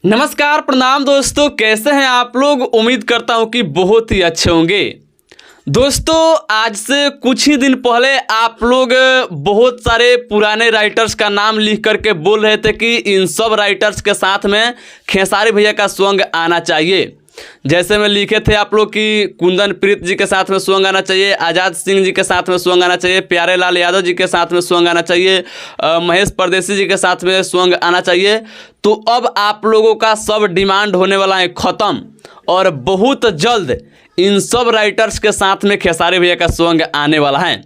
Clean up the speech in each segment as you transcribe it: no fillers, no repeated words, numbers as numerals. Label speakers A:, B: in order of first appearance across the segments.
A: नमस्कार प्रणाम दोस्तों, कैसे हैं आप लोग। उम्मीद करता हूं कि बहुत ही अच्छे होंगे। दोस्तों आज से कुछ ही दिन पहले आप लोग बहुत सारे पुराने राइटर्स का नाम लिख करके बोल रहे थे कि इन सब राइटर्स के साथ में खेसारी भैया का सॉन्ग आना चाहिए। जैसे में लिखे थे आप लोग कि कुंदन प्रीत जी के साथ में सॉन्ग आना चाहिए, आज़ाद सिंह जी के साथ में सॉन्ग आना चाहिए, प्यारे लाल यादव जी के साथ में सॉन्ग आना चाहिए, महेश परदेसी जी के साथ में सॉन्ग आना चाहिए। तो अब आप लोगों का सब डिमांड होने वाला है ख़त्म और बहुत जल्द इन सब राइटर्स के साथ में खेसारी भैया का सॉन्ग आने वाला है।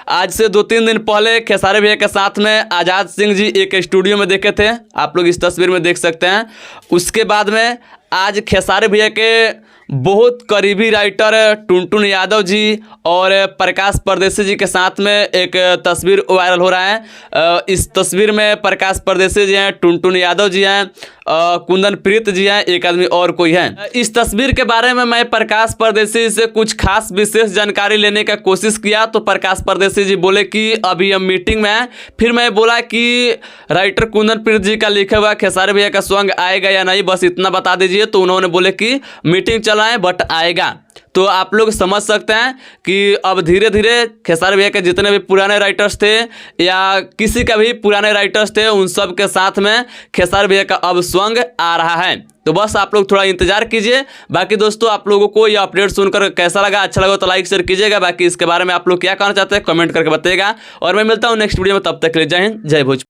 A: आज से 2-3 दिन पहले खेसारी भैया के साथ में आज़ाद सिंह जी एक स्टूडियो में देखे थे, आप लोग इस तस्वीर में देख सकते हैं। उसके बाद में आज खेसारी भैया के बहुत करीबी राइटर टुनटुन यादव जी और प्रकाश परदेसी जी के साथ में एक तस्वीर वायरल हो रहा है। इस तस्वीर में प्रकाश परदेसी जी हैं, टुनटुन यादव जी हैं, कुंदन प्रीत जी हैं, एक आदमी और कोई है। इस तस्वीर के बारे में मैं प्रकाश परदेसी से कुछ खास विशेष जानकारी लेने का कोशिश किया तो प्रकाश परदेसी जी बोले कि अभी हम मीटिंग में हैं। फिर मैं बोला कि राइटर कुंदन प्रीत जी का लिखा हुआ खेसारी भैया का सॉन्ग आएगा या नहीं, बस इतना बता दीजिए। तो उन्होंने बोले कि मीटिंग चला है बट आएगा। तो आप लोग समझ सकते हैं कि अब धीरे धीरे खेसारी भैया के जितने भी पुराने राइटर्स थे या किसी का भी पुराने राइटर्स थे उन सब के साथ में खेसारी भैया का अब सॉन्ग आ रहा है। तो बस आप लोग थोड़ा इंतजार कीजिए। बाकी दोस्तों आप लोगों को ये अपडेट सुनकर कैसा लगा, अच्छा लगा तो लाइक शेयर कीजिएगा। बाकी इसके बारे में आप लोग क्या कहना चाहते हैं कमेंट करके बताइएगा और मैं मिलता हूँ नेक्स्ट वीडियो में। तब तक के लिए जय हिंद, जय भोजपुरी।